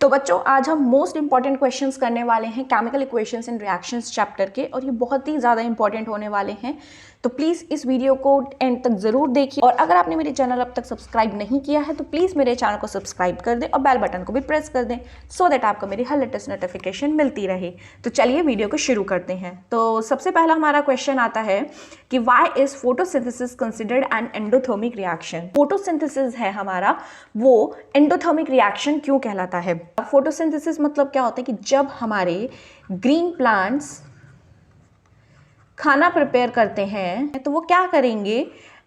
तो बच्चों आज हम मोस्ट इंपॉर्टेंट क्वेश्चंस करने वाले हैं chemical equations and reactions chapter के, और ये बहुत ही ज़्यादा इंपॉर्टेंट होने वाले हैं। तो प्लीज़ इस वीडियो को एंड तक ज़रूर देखिए, और अगर आपने मेरे चैनल अब तक सब्सक्राइब नहीं किया है तो प्लीज़ मेरे चैनल को सब्सक्राइब कर दें और बेल बटन को भी प्रेस कर दें, सो दैट आपको मेरी हर लेटेस्ट नोटिफिकेशन मिलती रहे। तो चलिए वीडियो को शुरू करते हैं। तो सबसे पहला हमारा क्वेश्चन आता है कि why is photosynthesis considered an endothermic reaction. Photosynthesis है हमारा, वो एंडोथर्मिक रिएक्शन क्यों कहलाता है। फोटोसिंथेसिस मतलब क्या होता है कि जब हमारे ग्रीन प्लांट्स खाना प्रिपेयर करते हैं तो वो क्या करेंगे,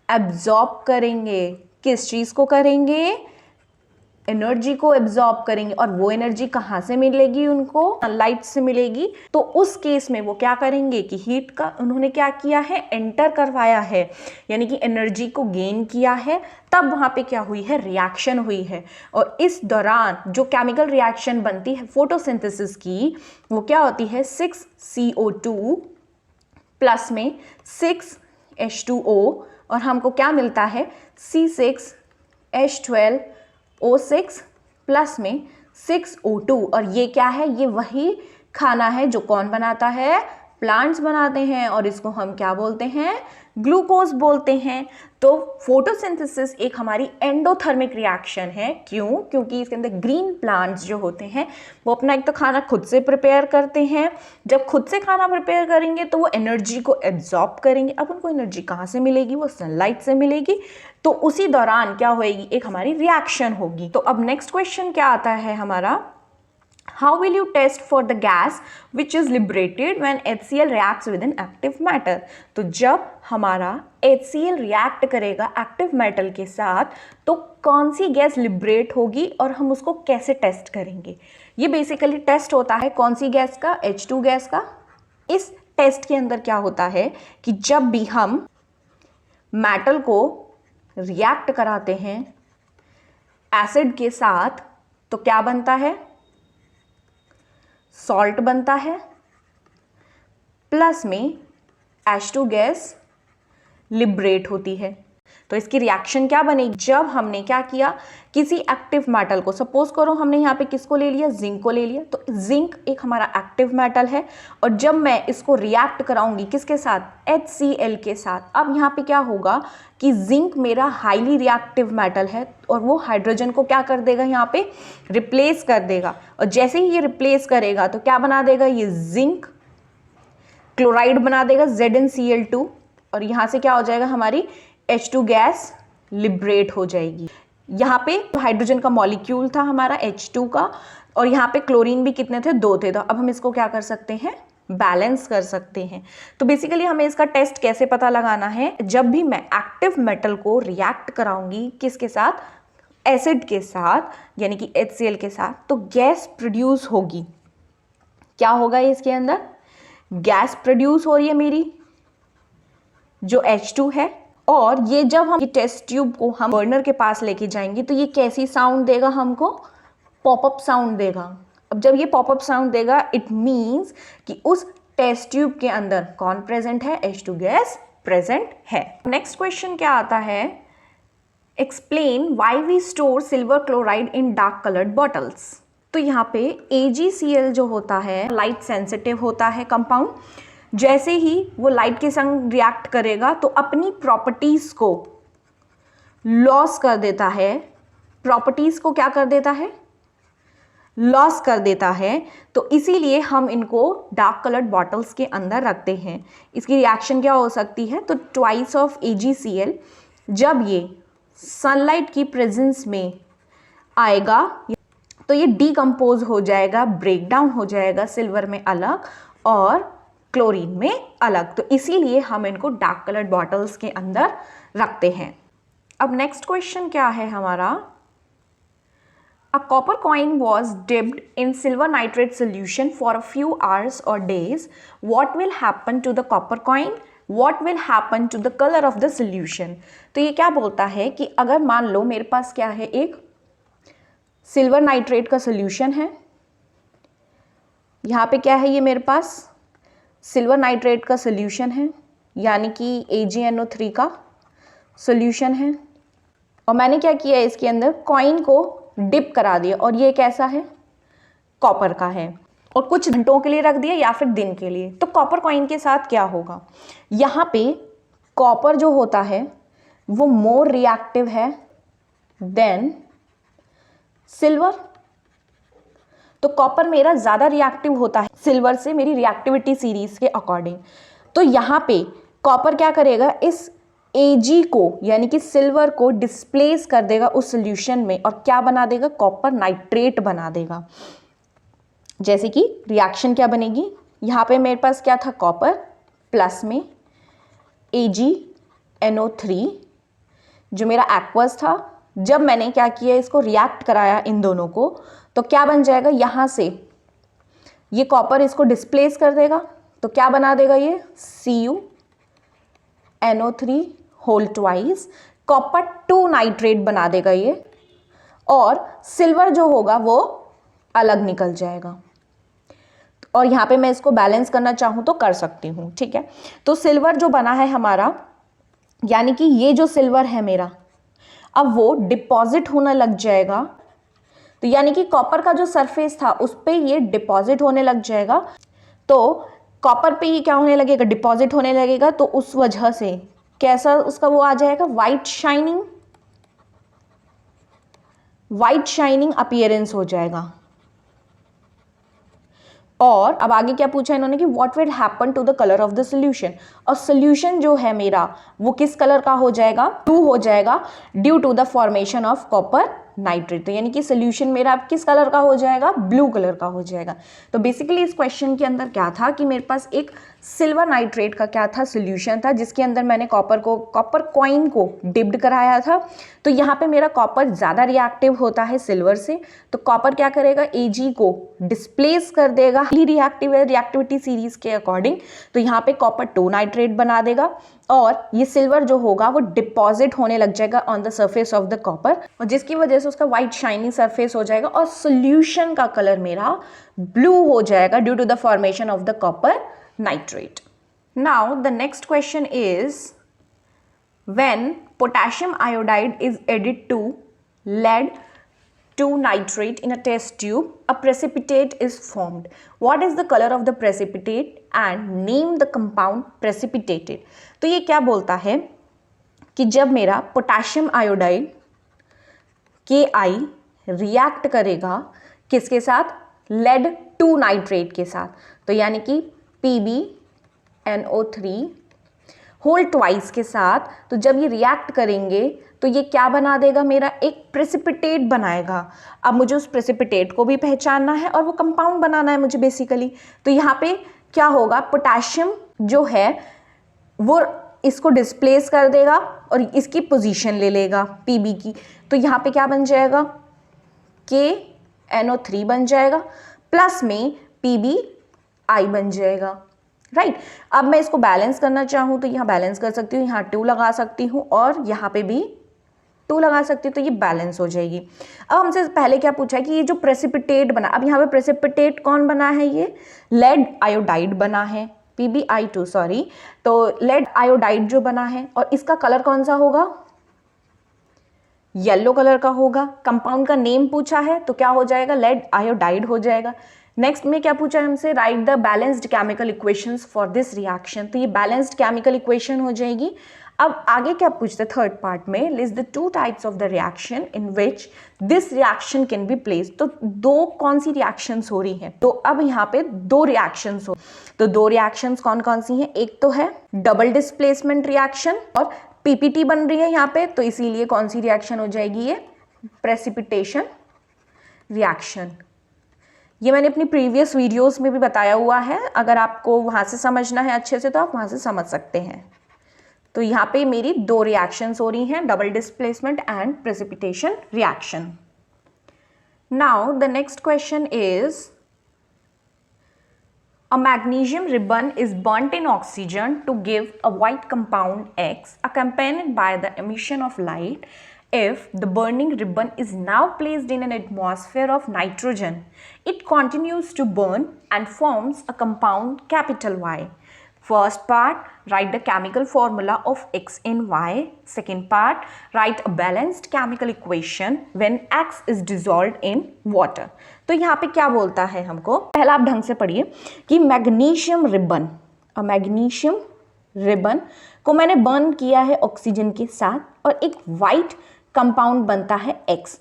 एब्जॉर्ब करेंगे। किस चीज़ को करेंगे, एनर्जी को एब्जॉर्ब करेंगे। और वो एनर्जी कहाँ से मिलेगी उनको, सनलाइट से मिलेगी। तो उस केस में वो क्या करेंगे कि हीट का उन्होंने क्या किया है, एंटर करवाया है, यानी कि एनर्जी को गेन किया है। तब वहाँ पे क्या हुई है, रिएक्शन हुई है। और इस दौरान जो केमिकल रिएक्शन बनती है फोटोसिंथेसिस की, वो क्या होती है, 6CO2 प्लस में 6H2O, और हमको क्या मिलता है, C6H12O6 प्लस में 6O2। और ये क्या है, ये वही खाना है जो कौन बनाता है, प्लांट्स बनाते हैं, और इसको हम क्या बोलते हैं, ग्लूकोज बोलते हैं। तो फोटोसिंथेसिस एक हमारी एंडोथर्मिक रिएक्शन है। क्यों? क्योंकि इसके अंदर ग्रीन प्लांट्स जो होते हैं वो अपना एक तो खाना खुद से प्रिपेयर करते हैं। जब खुद से खाना प्रिपेयर करेंगे तो वो एनर्जी को एब्जॉर्ब करेंगे। अब उनको एनर्जी कहाँ से मिलेगी, वो सनलाइट से मिलेगी। तो उसी दौरान क्या होएगी, एक हमारी रिएक्शन होगी। तो अब नेक्स्ट क्वेश्चन क्या आता है हमारा, how will you test for the gas which is liberated when HCl reacts with an active matter। तो जब हमारा HCl रिएक्ट करेगा एक्टिव मेटल के साथ तो कौन सी गैस लिबरेट होगी और हम उसको कैसे टेस्ट करेंगे। ये बेसिकली टेस्ट होता है कौन सी गैस का, H2 गैस का। इस टेस्ट के अंदर क्या होता है कि जब भी हम मेटल को रिएक्ट कराते हैं एसिड के साथ तो क्या बनता है, सॉल्ट बनता है, प्लस में H2 गैस लिबरेट होती है। तो इसकी रिएक्शन क्या बनेगी, जब हमने क्या किया, किसी एक्टिव मेटल को, सपोज करो हमने यहाँ पे किसको ले लिया, जिंक को ले लिया। तो जिंक एक हमारा एक्टिव मेटल है, और जब मैं इसको रिएक्ट कराऊंगी किसके साथ, HCl के साथ। अब यहाँ पे क्या होगा कि जिंक मेरा हाईली रिएक्टिव मेटल है, और वो हाइड्रोजन को क्या कर देगा, यहाँ पे रिप्लेस कर देगा। और जैसे ही ये रिप्लेस करेगा तो क्या बना देगा, ये जिंक क्लोराइड बना देगा, ZnCl2। और यहाँ से क्या हो जाएगा, हमारी H2 गैस लिबरेट हो जाएगी। यहाँ पे हाइड्रोजन का मॉलिक्यूल था हमारा H2 का, और यहाँ पे क्लोरीन भी कितने थे, 2 थे। तो अब हम इसको क्या कर सकते हैं, बैलेंस कर सकते हैं। तो बेसिकली हमें इसका टेस्ट कैसे पता लगाना है, जब भी मैं एक्टिव मेटल को रिएक्ट कराऊंगी किसके साथ, एसिड के साथ, यानी कि HCl के साथ, तो गैस प्रोड्यूस होगी। क्या होगा इसके अंदर, गैस प्रोड्यूस हो रही है मेरी जो H2 है। और ये जब हम टेस्ट ट्यूब को हम बर्नर के पास लेके जाएंगे तो ये कैसी साउंड देगा हमको, पॉपअप साउंड देगा। अब जब ये पॉपअप साउंड देगा इट मींस कि उस टेस्ट ट्यूब के अंदर कौन प्रेजेंट है, H2 गैस प्रेजेंट है। नेक्स्ट क्वेश्चन क्या आता है, explain why we store silver chloride in dark coloured bottles. तो यहाँ पे AgCl जो होता है लाइट सेंसिटिव होता है कंपाउंड। जैसे ही वो लाइट के संग रिएक्ट करेगा तो अपनी प्रॉपर्टीज को लॉस कर देता है। प्रॉपर्टीज को क्या कर देता है, लॉस कर देता है। तो इसीलिए हम इनको डार्क कलर्ड बॉटल्स के अंदर रखते हैं। इसकी रिएक्शन क्या हो सकती है, तो ट्वाइस ऑफ AgCl जब ये सनलाइट की प्रेजेंस में आएगा तो ये डीकम्पोज हो जाएगा, ब्रेक डाउन हो जाएगा, सिल्वर में अलग और क्लोरीन में अलग। तो इसीलिए हम इनको डार्क कलर्ड बॉटल्स के अंदर रखते हैं। अब नेक्स्ट क्वेश्चन क्या है हमारा, a copper coin was dipped in silver nitrate solution for a few hours or days, what will happen to the copper coin, what will happen to the colour of the solution. तो ये क्या बोलता है कि अगर मान लो मेरे पास क्या है, एक सिल्वर नाइट्रेट का सोल्यूशन है, यहाँ पे क्या है, ये मेरे पास सिल्वर नाइट्रेट का सोल्यूशन है, यानी कि AgNO3 का सोल्यूशन है। और मैंने क्या किया, इसके अंदर कॉइन को डिप करा दिया, और ये कैसा है, कॉपर का है और कुछ घंटों के लिए रख दिया या फिर दिन के लिए, तो कॉपर कॉइन के साथ क्या होगा, यहाँ पे कॉपर जो होता है वो मोर रिएक्टिव है देन सिल्वर। तो कॉपर मेरा ज़्यादा रिएक्टिव होता है सिल्वर से मेरी रिएक्टिविटी सीरीज के अकॉर्डिंग। तो यहाँ पे कॉपर क्या करेगा, इस Ag को यानी कि सिल्वर को डिस्प्लेस कर देगा उस सोल्यूशन में और क्या बना देगा, कॉपर नाइट्रेट बना देगा। जैसे कि रिएक्शन क्या बनेगी, यहाँ पे मेरे पास क्या था, कॉपर प्लस में AgNO3 जो मेरा एक्वस था, जब मैंने क्या किया इसको रिएक्ट कराया इन दोनों को, तो क्या बन जाएगा, यहाँ से ये कॉपर इसको डिस्प्लेस कर देगा तो क्या बना देगा, ये CuNO3 whole twice copper 2 nitrate बना देगा ये, और सिल्वर जो होगा वो अलग निकल जाएगा। और यहाँ पे मैं इसको बैलेंस करना चाहूँ तो कर सकती हूँ, ठीक है। तो सिल्वर जो बना है हमारा, यानी कि ये जो सिल्वर है मेरा, अब वो डिपॉजिट होने लग जाएगा। तो यानी कि कॉपर का जो सरफेस था उस पे ये डिपॉजिट होने लग जाएगा, तो कॉपर पे ये क्या होने लगेगा, डिपॉजिट होने लगेगा। तो उस वजह से कैसा उसका वो आ जाएगा, वाइट शाइनिंग अपीयरेंस हो जाएगा। और अब आगे क्या पूछा इन्होंने कि what will happen to the colour of the solution, और सोल्यूशन जो है मेरा वो किस कलर का हो जाएगा, ब्लू हो जाएगा due to the formation of copper nitrate. तो यानी कि सोल्यूशन मेरा अब किस कलर का हो जाएगा, ब्लू कलर का हो जाएगा। तो बेसिकली इस क्वेश्चन के अंदर क्या था कि मेरे पास एक सिल्वर नाइट्रेट का क्या था, सोल्यूशन था, जिसके अंदर मैंने कॉपर कॉइन को डिप्ड कराया था। तो यहाँ पे मेरा कॉपर ज़्यादा रिएक्टिव होता है सिल्वर से, तो कॉपर क्या करेगा, Ag को डिस्प्लेस कर देगा रिएक्टिव रिएक्टिविटी सीरीज के अकॉर्डिंग। तो यहाँ पे कॉपर 2 नाइट्रेट बना देगा और ये सिल्वर जो होगा वो डिपॉजिट होने लग जाएगा on the surface of the copper, और जिसकी वजह से उसका वाइट शाइनिंग सरफेस हो जाएगा और सोल्यूशन का कलर मेरा ब्लू हो जाएगा due to the formation of the copper nitrate. Now the next question is when potassium iodide is added to lead 2 nitrate in a test tube, a precipitate is formed. What is the color of the precipitate and name the compound precipitated? तो ये क्या बोलता है कि जब मेरा potassium iodide Ki react करेगा किसके साथ, लेड 2 नाइट्रेट के साथ, तो यानी कि PbNO3 होल ट्वाइस के साथ, तो जब ये रिएक्ट करेंगे तो ये क्या बना देगा, मेरा एक प्रेसिपिटेट बनाएगा। अब मुझे उस प्रेसिपिटेट को भी पहचानना है और वो कंपाउंड बनाना है मुझे बेसिकली। तो यहाँ पे क्या होगा, पोटेशियम जो है वो इसको डिस्प्लेस कर देगा और इसकी पोजीशन ले लेगा Pb की। तो यहाँ पे क्या बन जाएगा, KNO3 बन जाएगा प्लस में PbI बन जाएगा, राइट। अब मैं इसको बैलेंस करना चाहूँ तो यहाँ बैलेंस कर सकती हूँ, यहाँ 2 लगा सकती हूँ और यहाँ पे भी 2 लगा सकती हूँ, तो ये बैलेंस हो जाएगी। अब हमसे पहले क्या पूछा है कि ये जो प्रेसिपिटेट बना, अब यहाँ पे प्रेसिपिटेट कौन बना है, ये लेड आयोडाइड बना है, PbI2 सॉरी। तो लेड आयोडाइड जो बना है और इसका कलर कौन सा होगा, येलो कलर का होगा। कंपाउंड का नेम पूछा है तो क्या हो जाएगा, लेड आयोडाइड हो जाएगा। नेक्स्ट में क्या पूछा है हमसे, right the balanced chemical equations for this reaction, तो ये बैलेंस्ड केमिकल इक्वेशन हो जाएगी। अब आगे क्या पूछते हैं, थर्ड पार्ट में list the 2 types of the reaction in which this reaction can be placed. तो 2 कौन सी रिएक्शंस हो रही हैं, तो अब यहाँ पे 2 रिएक्शंस हो, तो 2 रिएक्शंस कौन कौन सी हैं, एक तो है डबल डिस्प्लेसमेंट रिएक्शन और PPT बन रही है यहाँ पे, तो इसीलिए कौन सी रिएक्शन हो जाएगी, ये प्रेसिपिटेशन रिएक्शन। ये मैंने अपनी प्रीवियस वीडियोस में भी बताया हुआ है, अगर आपको वहाँ से समझना है अच्छे से तो आप वहाँ से समझ सकते हैं। तो यहाँ पे मेरी 2 रिएक्शंस हो रही हैं, double displacement and precipitation reaction. Now the next question is a magnesium ribbon is burnt in oxygen to give a white compound X accompanied by the emission of light. If the burning ribbon is now placed in an atmosphere of nitrogen, it continues to burn and forms a compound capital Y. First part, write the chemical formula of X and Y. Second part, write a balanced chemical equation when X is dissolved in water. तो यहाँ पे क्या बोलता है हमको, पहला आप ढंग से पढ़िए कि मैग्नीशियम रिबन, मैग्नीशियम रिबन को मैंने बर्न किया है ऑक्सीजन के साथ और एक वाइट कंपाउंड बनता है X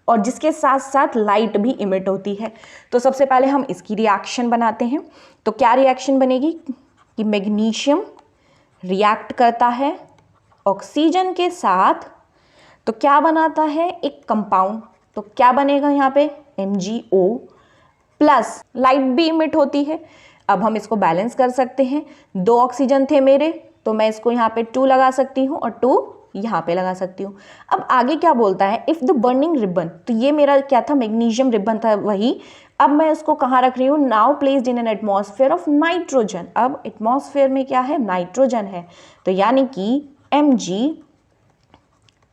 और जिसके साथ साथ लाइट भी इमिट होती है। तो सबसे पहले हम इसकी रिएक्शन बनाते हैं। तो क्या रिएक्शन बनेगी कि मैग्नीशियम रिएक्ट करता है ऑक्सीजन के साथ, तो क्या बनाता है एक कंपाउंड। तो क्या बनेगा यहाँ पे MgO प्लस, लाइट भी इमिट होती है। अब हम इसको बैलेंस कर सकते हैं, 2 ऑक्सीजन थे मेरे तो मैं इसको यहाँ पे 2 लगा सकती हूँ और 2 यहाँ पे लगा सकती हूँ। अब आगे क्या बोलता है, इफ़ द बर्निंग रिबन, तो ये मेरा क्या था, मैग्नीशियम रिबन था वही। अब मैं इसको कहाँ रख रही हूँ, now placed in an atmosphere of nitrogen. अब एटमॉस्फेयर में क्या है, नाइट्रोजन है, तो यानी कि Mg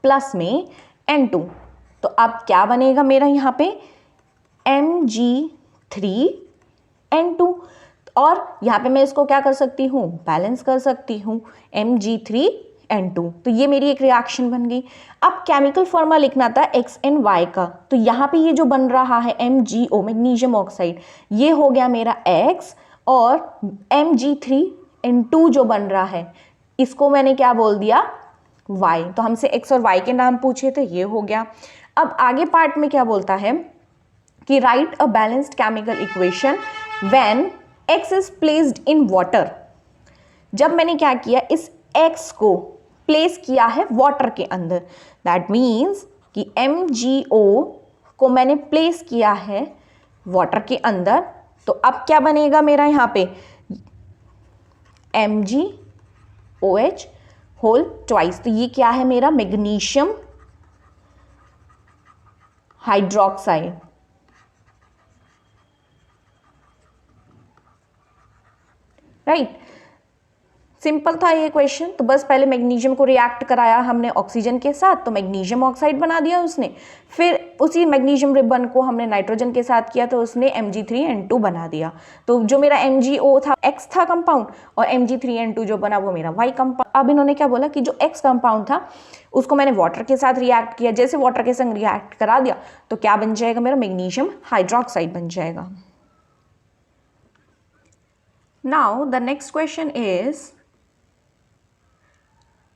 प्लस में N2। तो अब क्या बनेगा मेरा यहाँ पे Mg3N2 और यहाँ पे मैं इसको क्या कर सकती हूँ, बैलेंस कर सकती हूँ Mg3N2। तो ये मेरी एक रिएक्शन बन गई। अब केमिकल फॉर्मूला लिखना था X एंड Y का, तो यहाँ पे ये जो बन रहा है MgO मैग्नीशियम ऑक्साइड, ये हो गया मेरा X और Mg3N2 जो बन रहा है इसको मैंने क्या बोल दिया, Y। तो हमसे X और Y के नाम पूछे थे, ये हो गया। अब आगे पार्ट में क्या बोलता है कि right a balanced chemical equation when X is placed in water. जब मैंने क्या किया, इस X को प्लेस किया है वाटर के अंदर, दैट मीन्स कि MgO को मैंने प्लेस किया है वाटर के अंदर, तो अब क्या बनेगा मेरा यहाँ पे MgOH होल ट्वाइस। तो ये क्या है मेरा मैग्नीशियम हाइड्रोक्साइड, राइट। सिंपल था ये क्वेश्चन। तो बस पहले मैग्नीशियम को रिएक्ट कराया हमने ऑक्सीजन के साथ, तो मैग्नीशियम ऑक्साइड बना दिया उसने। फिर उसी मैग्नीशियम रिबन को हमने नाइट्रोजन के साथ किया तो उसने Mg3N2 बना दिया। तो जो मेरा MgO था X था कंपाउंड और Mg3N2 जो बना वो मेरा Y कंपाउंड। अब इन्होंने क्या बोला कि जो X कंपाउंड था उसको मैंने वाटर के साथ रिएक्ट किया, जैसे वाटर के संग रिएक्ट करा दिया तो क्या बन जाएगा, मेरा मैग्नीशियम हाइड्रोक्साइड बन जाएगा। Now the next question is,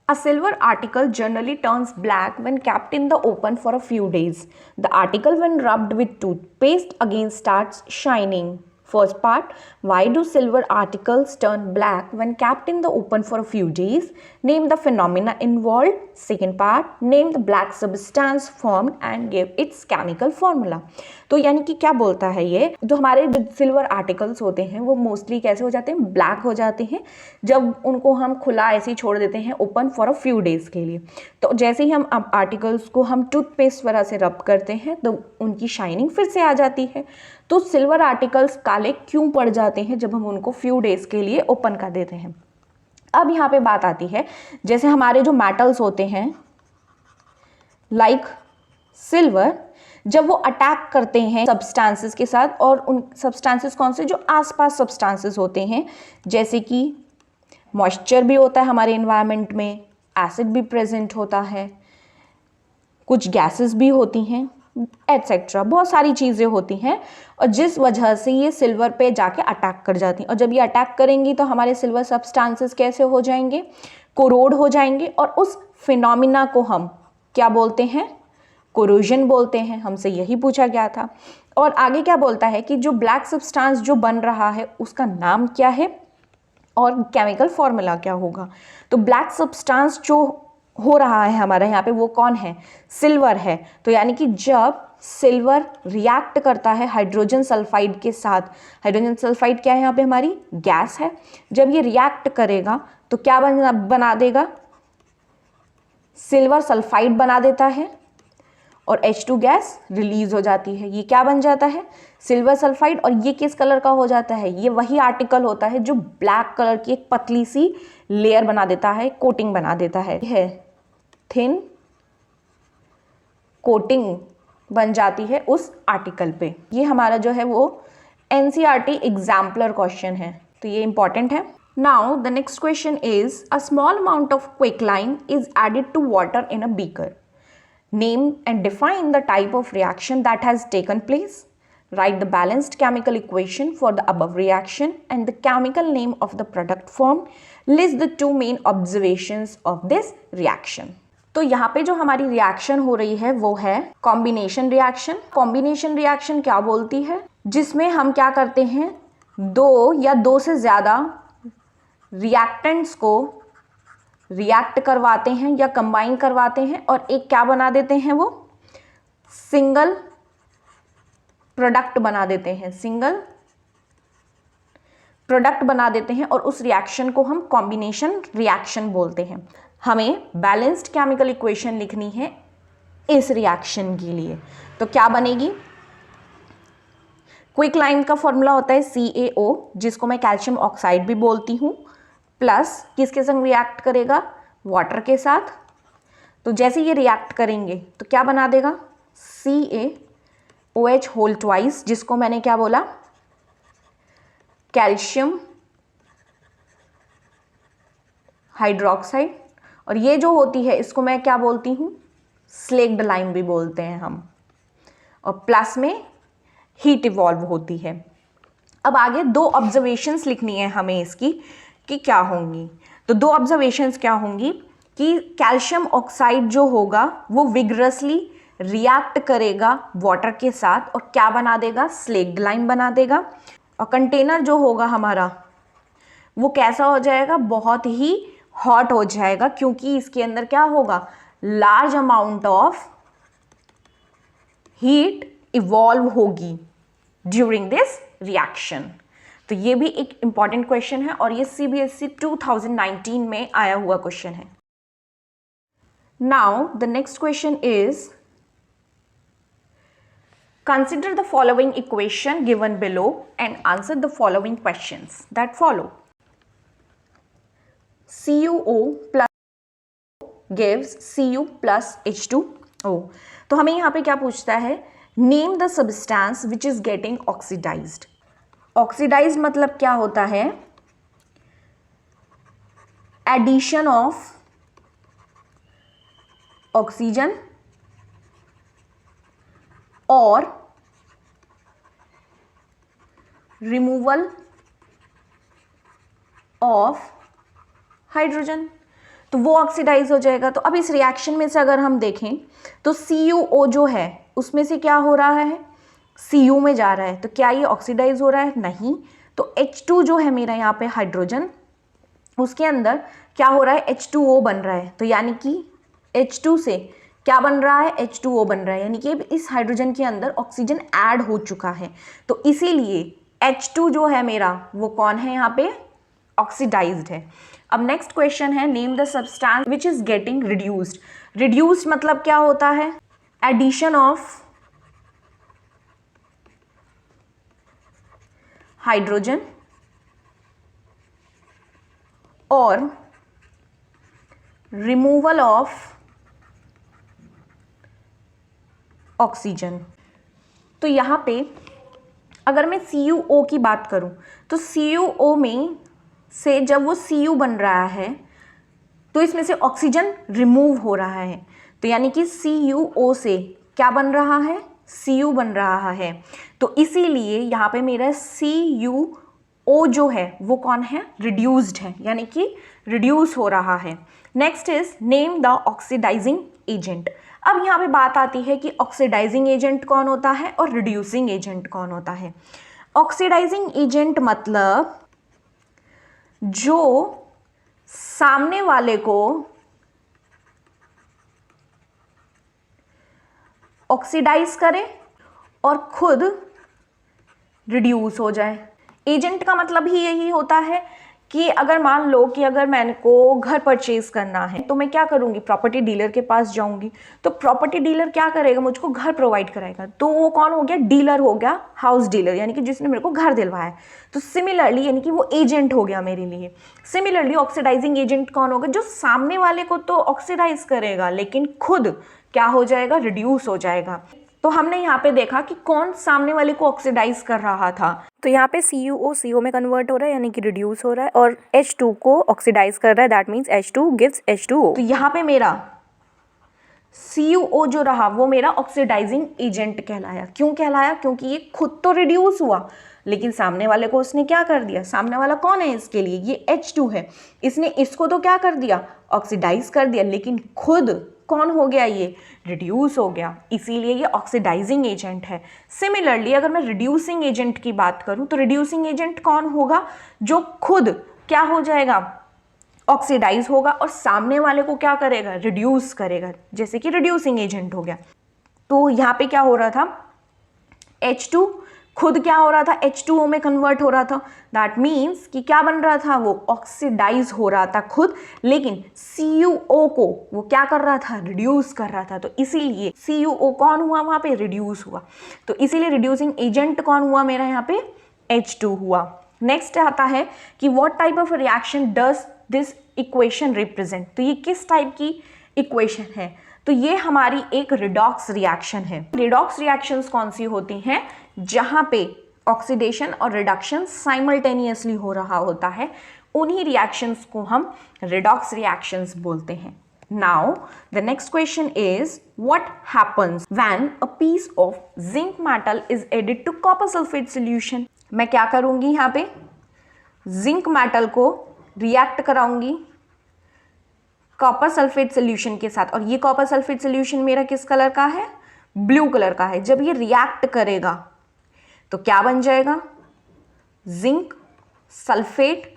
a silver article generally turns black when kept in the open for a few days. The article when rubbed with toothpaste again starts shining. First part, why do silver articles turn black when kept in the open for a few days? Name the phenomena involved. Second part, name the black substance formed and give its chemical formula. तो यानी कि क्या बोलता है ये, जो हमारे जो सिल्वर आर्टिकल्स होते हैं वो मोस्टली कैसे हो जाते हैं, ब्लैक हो जाते हैं जब उनको हम खुला ऐसे ही छोड़ देते हैं open for a few days के लिए। तो जैसे ही हम आर्टिकल्स को हम टूथपेस्ट वगैरह से रब करते हैं तो उनकी शाइनिंग फिर से आ जाती है। तो सिल्वर आर्टिकल्स काले क्यों पड़ जाते हैं जब हम उनको फ्यू डेज के लिए ओपन कर देते हैं। अब यहाँ पे बात आती है, जैसे हमारे जो मेटल्स होते हैं लाइक सिल्वर, जब वो अटैक करते हैं सब्सटेंसेस के साथ, और उन सब्सटेंसेस कौन से, जो आसपास सब्सटेंसेस होते हैं, जैसे कि मॉइस्चर भी होता है हमारे एनवायरनमेंट में, एसिड भी प्रेजेंट होता है, कुछ गैसेस भी होती हैं, एटसेट्रा, बहुत सारी चीज़ें होती हैं, और जिस वजह से ये सिल्वर पे जाके अटैक कर जाती हैं। और जब ये अटैक करेंगी तो हमारे सिल्वर सब्सटेंसेस कैसे हो जाएंगे, कोरोड हो जाएंगे, और उस फिनोमिना को हम क्या बोलते हैं, कोरोजन बोलते हैं। हमसे यही पूछा गया था। और आगे क्या बोलता है कि जो ब्लैक सब्सटेंस जो बन रहा है उसका नाम क्या है और केमिकल फॉर्मूला क्या होगा। तो ब्लैक सब्सटेंस जो हो रहा है हमारा यहाँ पे वो कौन है, सिल्वर है। तो यानी कि जब सिल्वर रिएक्ट करता है हाइड्रोजन सल्फाइड के साथ, हाइड्रोजन सल्फाइड क्या है यहाँ पे, हमारी गैस है, जब ये रिएक्ट करेगा तो क्या बना देगा, सिल्वर सल्फाइड बना देता है और H2 गैस रिलीज हो जाती है। ये क्या बन जाता है, सिल्वर सल्फाइड। और ये किस कलर का हो जाता है, ये वही आर्टिकल होता है जो ब्लैक कलर की एक पतली सी लेयर बना देता है, कोटिंग बना देता है थिन कोटिंग बन जाती है उस आर्टिकल पे। ये हमारा जो है वो NCERT एग्जाम्पलर क्वेश्चन है, तो ये इंपॉर्टेंट है। Now the next question is, a small amount of quicklime is added to water in a beaker. Name and define the type of reaction that has taken place. Write the balanced chemical equation for the above reaction and the chemical name of the product formed. List the two main observations of this reaction. तो यहाँ पे जो हमारी reaction हो रही है वो है कॉम्बिनेशन रिएक्शन। कॉम्बिनेशन रिएक्शन क्या बोलती है? जिसमें हम क्या करते हैं, दो या दो से ज़्यादा रिएक्टेंट्स को रिएक्ट करवाते हैं या कंबाइन करवाते हैं और एक क्या बना देते हैं, वो सिंगल प्रोडक्ट बना देते हैं, सिंगल प्रोडक्ट बना देते हैं और उस रिएक्शन को हम कॉम्बिनेशन रिएक्शन बोलते हैं। हमें बैलेंस्ड केमिकल इक्वेशन लिखनी है इस रिएक्शन के लिए, तो क्या बनेगी? क्विकलाइम का फॉर्मूला होता है CaO, जिसको मैं कैल्शियम ऑक्साइड भी बोलती हूँ, प्लस किसके संग रिएक्ट करेगा? वाटर के साथ। तो जैसे ये रिएक्ट करेंगे तो क्या बना देगा? CaOH होल ट्वाइस, जिसको मैंने क्या बोला? Calcium hydroxide. और ये जो होती है इसको मैं क्या बोलती हूँ? स्लेक्ड लाइम भी बोलते हैं हम। और प्लस में हीट इवॉल्व होती है। अब आगे दो ऑब्जर्वेशंस लिखनी है हमें इसकी कि क्या होंगी। तो दो ऑब्जर्वेशंस क्या होंगी कि कैल्शियम ऑक्साइड जो होगा वो विगरसली रिएक्ट करेगा वाटर के साथ और क्या बना देगा? स्लेक्ड लाइम बना देगा। और कंटेनर जो होगा हमारा वो कैसा हो जाएगा? बहुत ही हॉट हो जाएगा, क्योंकि इसके अंदर क्या होगा? Large amount of heat evolve होगी ड्यूरिंग दिस रिएक्शन। तो ये भी एक इंपॉर्टेंट क्वेश्चन है और ये CBSE 2019 में आया हुआ क्वेश्चन है। Now the next question is, consider the following equation given below and answer the following questions that follow. CuO plus gives Cu plus H2O. तो हमें यहाँ पे क्या पूछता है? Name the substance which is getting oxidized. Oxidized मतलब क्या होता है? Addition of oxygen और रिमूवल ऑफ हाइड्रोजन, तो वो ऑक्सीडाइज हो जाएगा। तो अब इस रिएक्शन में से अगर हम देखें तो CuO जो है उसमें से क्या हो रहा है? Cu में जा रहा है, तो क्या ये ऑक्सीडाइज हो रहा है? नहीं। तो H2 जो है मेरा यहाँ पे हाइड्रोजन, उसके अंदर क्या हो रहा है? H2O बन रहा है। तो यानी कि H2 से क्या बन रहा है? H2O बन रहा है, यानी कि इस हाइड्रोजन के अंदर ऑक्सीजन ऐड हो चुका है। तो इसीलिए H2 जो है मेरा वो कौन है? यहाँ पे ऑक्सीडाइज्ड है। अब नेक्स्ट क्वेश्चन है, name the substance which is getting reduced. Reduced मतलब क्या होता है? एडिशन ऑफ हाइड्रोजन और रिमूवल ऑफ ऑक्सीजन। तो यहाँ पे अगर मैं CuO की बात करूँ तो CuO में से जब वो Cu बन रहा है तो इसमें से ऑक्सीजन रिमूव हो रहा है, तो यानी कि CuO से क्या बन रहा है? Cu बन रहा है। तो इसीलिए यहाँ पे मेरा CuO जो है वो कौन है? रिड्यूस्ड है, यानी कि रिड्यूस हो रहा है। Next is name the oxidising agent. अब यहाँ पे बात आती है कि ऑक्सीडाइजिंग एजेंट कौन होता है और रिड्यूसिंग एजेंट कौन होता है। ऑक्सीडाइजिंग एजेंट मतलब जो सामने वाले को ऑक्सीडाइज करे और खुद रिड्यूस हो जाए। एजेंट का मतलब ही यही होता है कि अगर मान लो कि अगर मैंने को घर परचेज करना है तो मैं क्या करूँगी? प्रॉपर्टी डीलर के पास जाऊँगी। तो प्रॉपर्टी डीलर क्या करेगा? मुझको घर प्रोवाइड कराएगा। तो वो कौन हो गया? डीलर हो गया, हाउस डीलर, यानी कि जिसने मेरे को घर दिलवाया। तो सिमिलरली यानी कि वो एजेंट हो गया मेरे लिए। सिमिलरली ऑक्सीडाइजिंग एजेंट कौन होगा? जो सामने वाले को तो ऑक्सीडाइज करेगा लेकिन खुद क्या हो जाएगा? रिड्यूस हो जाएगा। तो हमने यहाँ पे देखा कि कौन सामने वाले को ऑक्सीडाइज कर रहा था, तो यहाँ पे CuO CO में कन्वर्ट हो रहा है यानी कि रिड्यूस हो रहा है, और H2 को ऑक्सीडाइज कर रहा है, that means H2 gives H2O। तो यहाँ पे मेरा CuO जो रहा वो मेरा ऑक्सीडाइजिंग एजेंट कहलाया। क्यों कहलाया? क्योंकि ये खुद तो रिड्यूस हुआ, लेकिन सामने वाले को उसने क्या कर दिया, सामने वाला कौन है इसके लिए, ये H2 है, इसने इसको तो क्या कर दिया, ऑक्सीडाइज कर दिया, लेकिन खुद कौन हो गया, ये रिड्यूस हो गया, इसीलिए ये ऑक्सीडाइजिंग एजेंट है। सिमिलरली अगर मैं रिड्यूसिंग एजेंट की बात करूं तो रिड्यूसिंग एजेंट कौन होगा, जो खुद क्या हो जाएगा, ऑक्सीडाइज होगा और सामने वाले को क्या करेगा, रिड्यूस करेगा, जैसे कि रिड्यूसिंग एजेंट हो गया। तो यहाँ पे क्या हो रहा था, H2 खुद क्या हो रहा था, H2O में कन्वर्ट हो रहा था, दैट मीन्स कि क्या बन रहा था, वो ऑक्सीडाइज हो रहा था खुद, लेकिन CuO को वो क्या कर रहा था, रिड्यूस कर रहा था। तो इसीलिए CuO कौन हुआ, वहां पे रिड्यूस हुआ, तो इसीलिए रिड्यूसिंग एजेंट कौन हुआ मेरा यहाँ पे, H2 हुआ। नेक्स्ट आता है कि what type of reaction does this equation represent, तो ये किस टाइप की इक्वेशन है, तो ये हमारी एक रिडॉक्स रिएक्शन है। रिडॉक्स रिएक्शंस कौन सी होती हैं, जहां पे ऑक्सीडेशन और रिडक्शन साइमल्टेनियसली हो रहा होता है, उन्हीं रिएक्शंस को हम रिडॉक्स रिएक्शंस बोलते हैं। Now the next question is what happens when a piece of zinc metal is added to copper sulphate solution. मैं क्या करूंगी, यहाँ पे जिंक मेटल को रिएक्ट कराऊंगी कॉपर सल्फेट सोल्यूशन के साथ, और ये कॉपर सल्फेट सोल्यूशन मेरा किस कलर का है, ब्लू कलर का है। जब ये रिएक्ट करेगा तो क्या बन जाएगा, जिंक, सल्फेट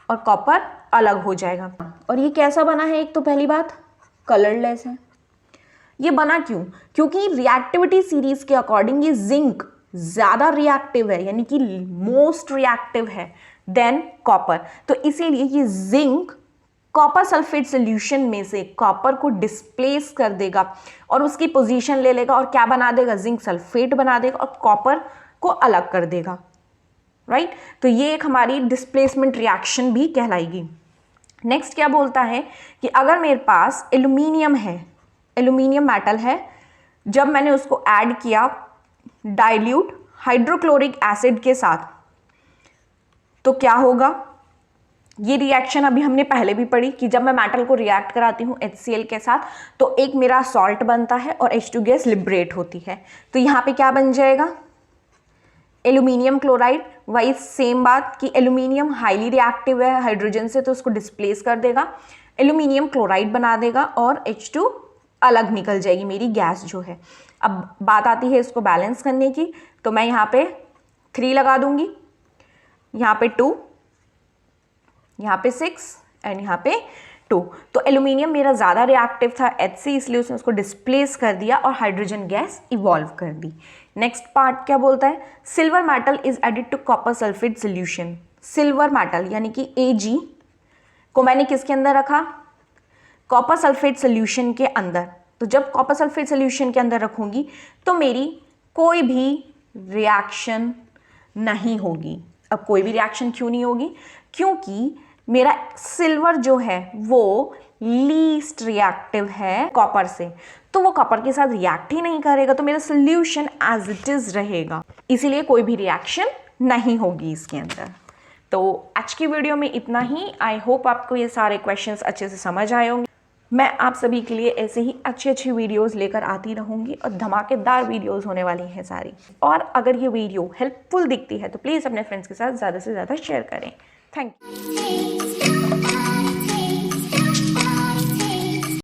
और कॉपर अलग हो जाएगा। और ये कैसा बना है, एक तो पहली बात कलरलेस है। ये बना क्यों, क्योंकि रिएक्टिविटी सीरीज के अकॉर्डिंग ये जिंक ज्यादा रिएक्टिव है, यानी कि मोस्ट रिएक्टिव है देन कॉपर, तो इसीलिए ये जिंक कॉपर सल्फेट सॉल्यूशन में से कॉपर को डिस्प्लेस कर देगा और उसकी पोजीशन ले लेगा और क्या बना देगा, जिंक सल्फेट बना देगा और कॉपर को अलग कर देगा, राइट। तो ये एक हमारी डिस्प्लेसमेंट रिएक्शन भी कहलाएगी। नेक्स्ट क्या बोलता है कि अगर मेरे पास एल्यूमिनियम है, एल्यूमिनियम मेटल है, जब मैंने उसको ऐड किया डाइल्यूट हाइड्रोक्लोरिक एसिड के साथ, तो क्या होगा, ये रिएक्शन अभी हमने पहले भी पढ़ी कि जब मैं मेटल को रिएक्ट कराती हूँ HCl के साथ तो एक मेरा सॉल्ट बनता है और H2 गैस लिबरेट होती है। तो यहाँ पे क्या बन जाएगा, एल्यूमिनियम क्लोराइड। वही सेम बात कि एल्यूमिनियम हाईली रिएक्टिव है हाइड्रोजन से, तो उसको डिस्प्लेस कर देगा, एल्यूमिनियम क्लोराइड बना देगा और H2 अलग निकल जाएगी मेरी गैस जो है। अब बात आती है इसको बैलेंस करने की, तो मैं यहाँ पे 3 लगा दूंगी, यहाँ पे 2, यहाँ पे 6 एंड यहाँ पे 2। तो एल्यूमिनियम मेरा ज़्यादा रिएक्टिव था H से, इसलिए उसने उसको डिस्प्लेस कर दिया और हाइड्रोजन गैस इवॉल्व कर दी। नेक्स्ट पार्ट क्या बोलता है, silver metal is added to copper sulphate solution. Silver metal यानी कि Ag को मैंने किसके अंदर रखा, कॉपर सल्फेट सोल्यूशन के अंदर। तो जब कॉपर सल्फेट सोल्यूशन के अंदर रखूंगी तो मेरी कोई भी रिएक्शन नहीं होगी। अब कोई भी रिएक्शन क्यों नहीं होगी, क्योंकि मेरा सिल्वर जो है वो लीस्ट रिएक्टिव है कॉपर से, तो वो कॉपर के साथ रिएक्ट ही नहीं करेगा, तो मेरा सोल्यूशन एज इट इज रहेगा, इसीलिए कोई भी रिएक्शन नहीं होगी इसके अंदर। तो आज की वीडियो में इतना ही। आई होप आपको ये सारे क्वेश्चंस अच्छे से समझ आए होंगे। मैं आप सभी के लिए ऐसे ही अच्छी वीडियोस लेकर आती रहूँगी और धमाकेदार वीडियोस होने वाली हैं सारी। और अगर ये वीडियो हेल्पफुल दिखती है तो प्लीज़ अपने फ्रेंड्स के साथ ज़्यादा से ज़्यादा शेयर करें। Thank you.